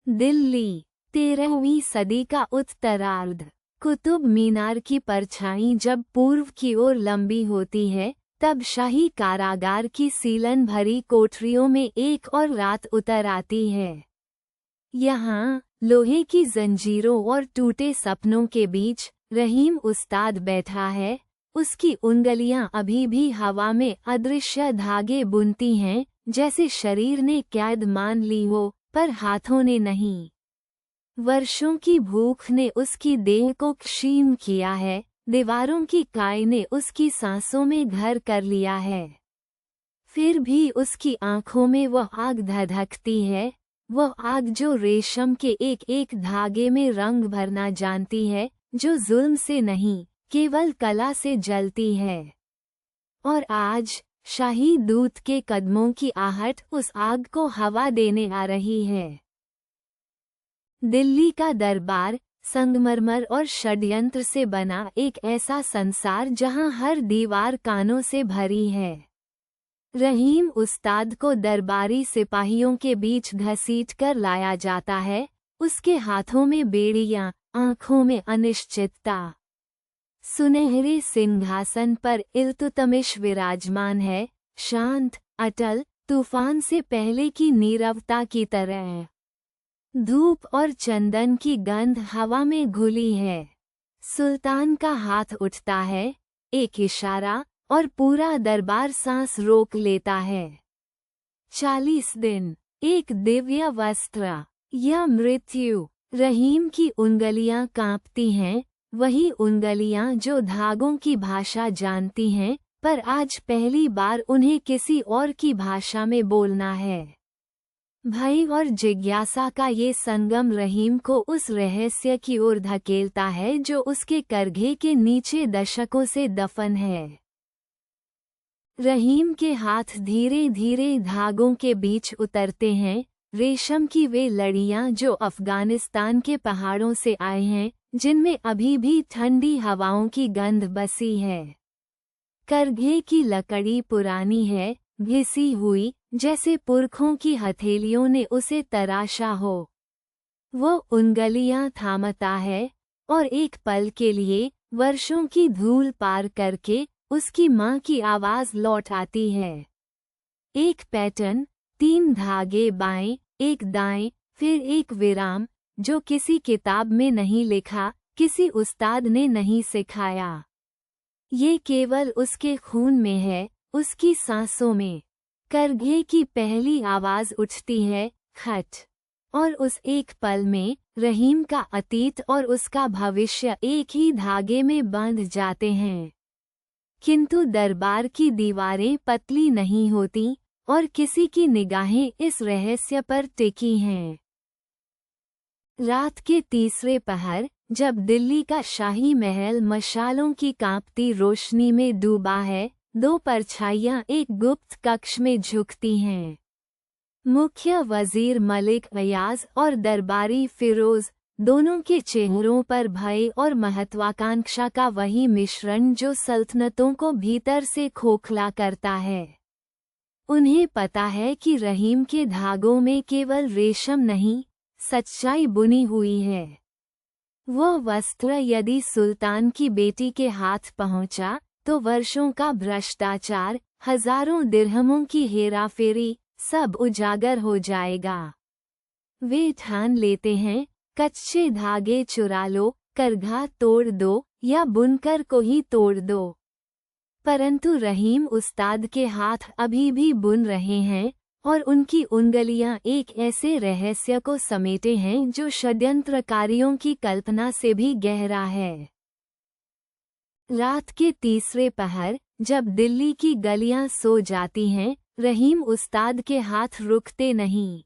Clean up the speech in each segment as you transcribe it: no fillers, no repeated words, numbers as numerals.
दिल्ली, 13वीं सदी का उत्तरार्ध। कुतुब मीनार की परछाई जब पूर्व की ओर लंबी होती है, तब शाही कारागार की सीलन भरी कोठरियों में एक और रात उतर आती है। यहाँ लोहे की जंजीरों और टूटे सपनों के बीच रहीम उस्ताद बैठा है। उसकी उंगलियां अभी भी हवा में अदृश्य धागे बुनती हैं, जैसे शरीर ने कैद मान ली हो, पर हाथों ने नहीं। वर्षों की भूख ने उसकी देह को क्षीण किया है, दीवारों की काई ने उसकी सांसों में घर कर लिया है। फिर भी उसकी आंखों में वह आग धधकती है, वह आग जो रेशम के एक एक धागे में रंग भरना जानती है, जो जुल्म से नहीं, केवल कला से जलती है। और आज शाही दूत के कदमों की आहट उस आग को हवा देने आ रही है। दिल्ली का दरबार संगमरमर और षड्यंत्र से बना एक ऐसा संसार जहां हर दीवार कानों से भरी है। रहीम उस्ताद को दरबारी सिपाहियों के बीच घसीटकर लाया जाता है, उसके हाथों में बेड़ियां, आंखों में अनिश्चितता। सुनहरे सिंहासन पर इल्तुतमिश विराजमान है, शांत, अटल, तूफान से पहले की नीरवता की तरह। धूप और चंदन की गंध हवा में घुली है। सुल्तान का हाथ उठता है, एक इशारा, और पूरा दरबार सांस रोक लेता है। 40 दिन, एक दिव्य वस्त्र या मृत्यु। रहीम की उंगलियां कांपती हैं, वही उंगलियां जो धागों की भाषा जानती हैं, पर आज पहली बार उन्हें किसी और की भाषा में बोलना है। भय और जिज्ञासा का ये संगम रहीम को उस रहस्य की ओर धकेलता है जो उसके करघे के नीचे दशकों से दफन है। रहीम के हाथ धीरे धीरे धागों के बीच उतरते हैं, रेशम की वे लड़ियां जो अफगानिस्तान के पहाड़ों से आए हैं, जिनमें अभी भी ठंडी हवाओं की गंध बसी है। करघे की लकड़ी पुरानी है, घिसी हुई, जैसे पुरखों की हथेलियों ने उसे तराशा हो। वो उंगलियां थामता है, और एक पल के लिए, वर्षों की धूल पार करके, उसकी माँ की आवाज लौट आती है। एक पैटर्न, 3 धागे बाएं, एक दाएं, फिर एक विराम, जो किसी किताब में नहीं लिखा, किसी उस्ताद ने नहीं सिखाया। ये केवल उसके खून में है, उसकी सांसों में। करघे की पहली आवाज उठती है, खट। और उस एक पल में रहीम का अतीत और उसका भविष्य एक ही धागे में बंध जाते हैं। किंतु दरबार की दीवारें पतली नहीं होती, और किसी की निगाहें इस रहस्य पर टिकी हैं। रात के तीसरे पहर, जब दिल्ली का शाही महल मशालों की कांपती रोशनी में डूबा है, 2 परछाइयां एक गुप्त कक्ष में झुकती हैं। मुख्य वजीर मलिक अयाज और दरबारी फिरोज, दोनों के चेहरों पर भय और महत्वाकांक्षा का वही मिश्रण जो सल्तनतों को भीतर से खोखला करता है। उन्हें पता है कि रहीम के धागों में केवल रेशम नहीं, सच्चाई बुनी हुई है। वह वस्त्र यदि सुल्तान की बेटी के हाथ पहुंचा, तो वर्षों का भ्रष्टाचार, हजारों दिरहमों की हेराफेरी, सब उजागर हो जाएगा। वे ठान लेते हैं, कच्चे धागे चुरा लो, करघा तोड़ दो, या बुनकर को ही तोड़ दो। परंतु रहीम उस्ताद के हाथ अभी भी बुन रहे हैं, और उनकी उंगलियां एक ऐसे रहस्य को समेटे हैं जो षड्यंत्रकारियों की कल्पना से भी गहरा है। रात के तीसरे पहर, जब दिल्ली की गलियां सो जाती हैं, रहीम उस्ताद के हाथ रुकते नहीं।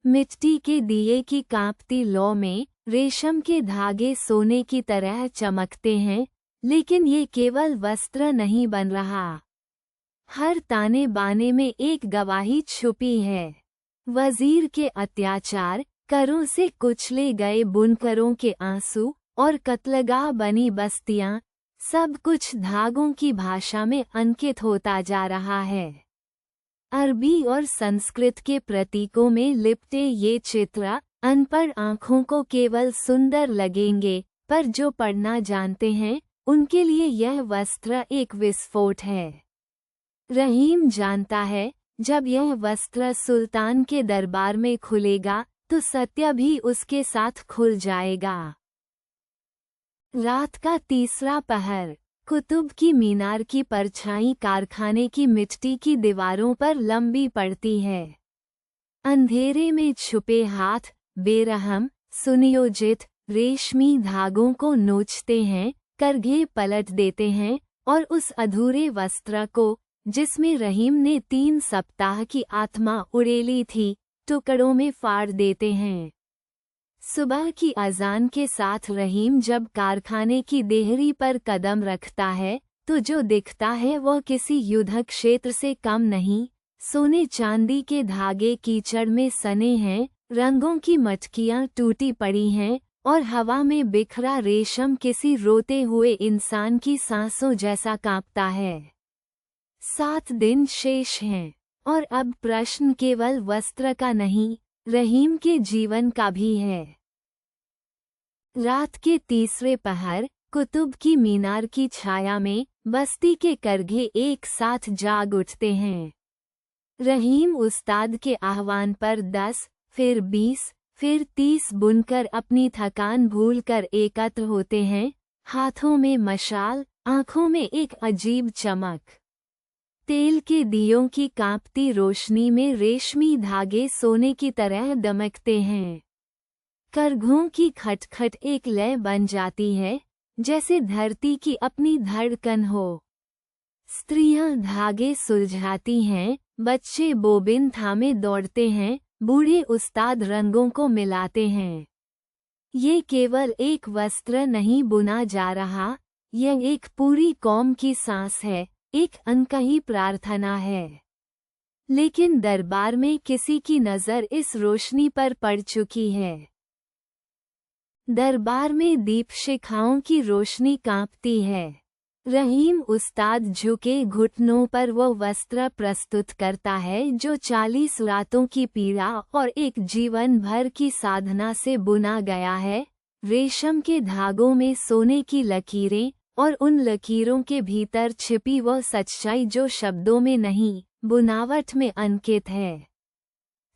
मिट्टी के दिए की कांपती लौ में रेशम के धागे सोने की तरह चमकते हैं, लेकिन ये केवल वस्त्र नहीं बन रहा। हर ताने बाने में एक गवाही छुपी है। वजीर के अत्याचार, करों से कुचले गए बुनकरों के आंसू, और कत्लगाह बनी बस्तियां, सब कुछ धागों की भाषा में अंकित होता जा रहा है। अरबी और संस्कृत के प्रतीकों में लिपटे ये चित्र अनपढ़ आँखों को केवल सुंदर लगेंगे, पर जो पढ़ना जानते हैं उनके लिए यह वस्त्र एक विस्फोट है। रहीम जानता है, जब यह वस्त्र सुल्तान के दरबार में खुलेगा तो सत्य भी उसके साथ खुल जाएगा। रात का तीसरा पहर। कुतुब की मीनार की परछाई कारखाने की मिट्टी की दीवारों पर लंबी पड़ती है। अंधेरे में छुपे हाथ बेरहम सुनियोजित रेशमी धागों को नोचते हैं, करघे पलट देते हैं और उस अधूरे वस्त्र को, जिसमें रहीम ने 3 सप्ताह की आत्मा उड़ेली थी, टुकड़ों में फाड़ देते हैं। सुबह की अजान के साथ रहीम जब कारखाने की देहरी पर कदम रखता है तो जो दिखता है वह किसी युद्ध क्षेत्र से कम नहीं। सोने चांदी के धागे कीचड़ में सने हैं, रंगों की मटकियां टूटी पड़ी हैं और हवा में बिखरा रेशम किसी रोते हुए इंसान की सांसों जैसा कांपता है। 7 दिन शेष हैं और अब प्रश्न केवल वस्त्र का नहीं, रहीम के जीवन का भी है। रात के तीसरे पहर, कुतुब की मीनार की छाया में बस्ती के करघे एक साथ जाग उठते हैं। रहीम उस्ताद के आह्वान पर 10, फिर 20, फिर 30 बुनकर अपनी थकान भूलकर एकत्र होते हैं, हाथों में मशाल, आंखों में एक अजीब चमक। तेल के दियों की कांपती रोशनी में रेशमी धागे सोने की तरह दमकते हैं। करघों की खटखट एक लय बन जाती है, जैसे धरती की अपनी धड़कन हो। स्त्रियां धागे सुलझाती हैं, बच्चे बोबिन थामे दौड़ते हैं, बूढ़े उस्ताद रंगों को मिलाते हैं। ये केवल एक वस्त्र नहीं बुना जा रहा, यह एक पूरी कौम की सांस है, एक अनकही प्रार्थना है। लेकिन दरबार में किसी की नज़र इस रोशनी पर पड़ चुकी है। दरबार में दीप शिखाओं की रोशनी कांपती है। रहीम उस्ताद झुके घुटनों पर वो वस्त्र प्रस्तुत करता है जो 40 रातों की पीड़ा और एक जीवन भर की साधना से बुना गया है। रेशम के धागों में सोने की लकीरें और उन लकीरों के भीतर छिपी वह सच्चाई जो शब्दों में नहीं, बुनावट में अंकित है।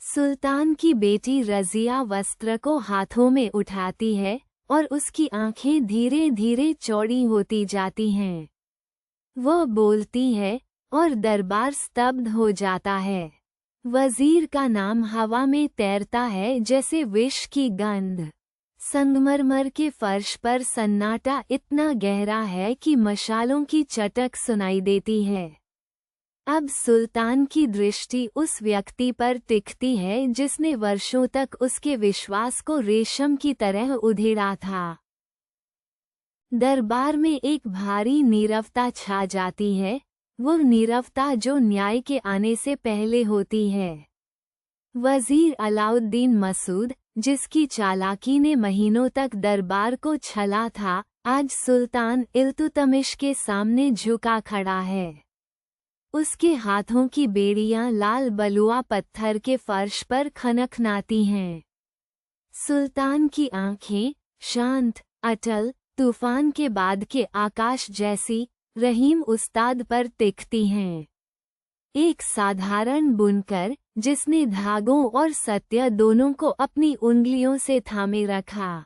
सुल्तान की बेटी रज़िया वस्त्र को हाथों में उठाती है और उसकी आंखें धीरे धीरे चौड़ी होती जाती हैं। वह बोलती है और दरबार स्तब्ध हो जाता है। वजीर का नाम हवा में तैरता है जैसे विष की गंध। संगमरमर के फर्श पर सन्नाटा इतना गहरा है कि मशालों की चटक सुनाई देती है। अब सुल्तान की दृष्टि उस व्यक्ति पर टिकती है जिसने वर्षों तक उसके विश्वास को रेशम की तरह उधेड़ा था। दरबार में एक भारी नीरवता छा जाती है, वो नीरवता जो न्याय के आने से पहले होती है। वजीर अलाउद्दीन मसूद, जिसकी चालाकी ने महीनों तक दरबार को छला था, आज सुल्तान इल्तुतमिश के सामने झुका खड़ा है। उसके हाथों की बेड़ियां लाल बलुआ पत्थर के फर्श पर खनखनाती हैं। सुल्तान की आंखें शांत, अटल, तूफान के बाद के आकाश जैसी रहीम उस्ताद पर टिकती हैं। एक साधारण बुनकर जिसने धागों और सत्य दोनों को अपनी उंगलियों से थामे रखा।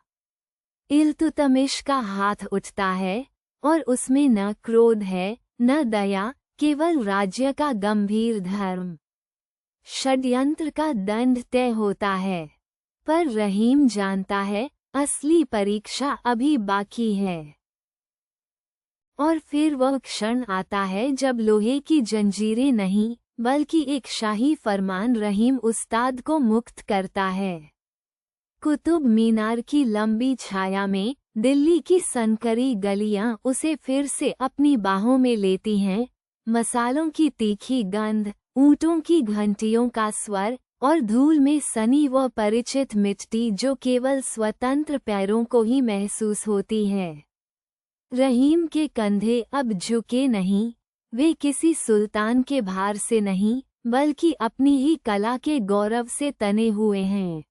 इल्तुतमिश का हाथ उठता है और उसमें न क्रोध है न दया, केवल राज्य का गंभीर धर्म। षड्यंत्र का दंड तय होता है, पर रहीम जानता है असली परीक्षा अभी बाकी है। और फिर वह क्षण आता है जब लोहे की जंजीरें नहीं बल्कि एक शाही फरमान रहीम उस्ताद को मुक्त करता है। कुतुब मीनार की लंबी छाया में दिल्ली की सनकरी गलियां उसे फिर से अपनी बाहों में लेती हैं। मसालों की तीखी गंध, ऊंटों की घंटियों का स्वर और धूल में सनी वह परिचित मिट्टी जो केवल स्वतंत्र पैरों को ही महसूस होती है। रहीम के कंधे अब झुके नहीं, वे किसी सुल्तान के भार से नहीं बल्कि अपनी ही कला के गौरव से तने हुए हैं।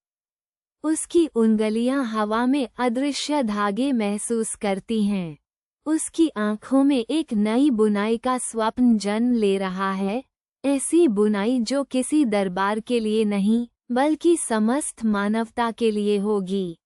उसकी उंगलियां हवा में अदृश्य धागे महसूस करती हैं। उसकी आंखों में एक नई बुनाई का स्वप्न जन्म ले रहा है, ऐसी बुनाई जो किसी दरबार के लिए नहीं, बल्कि समस्त मानवता के लिए होगी।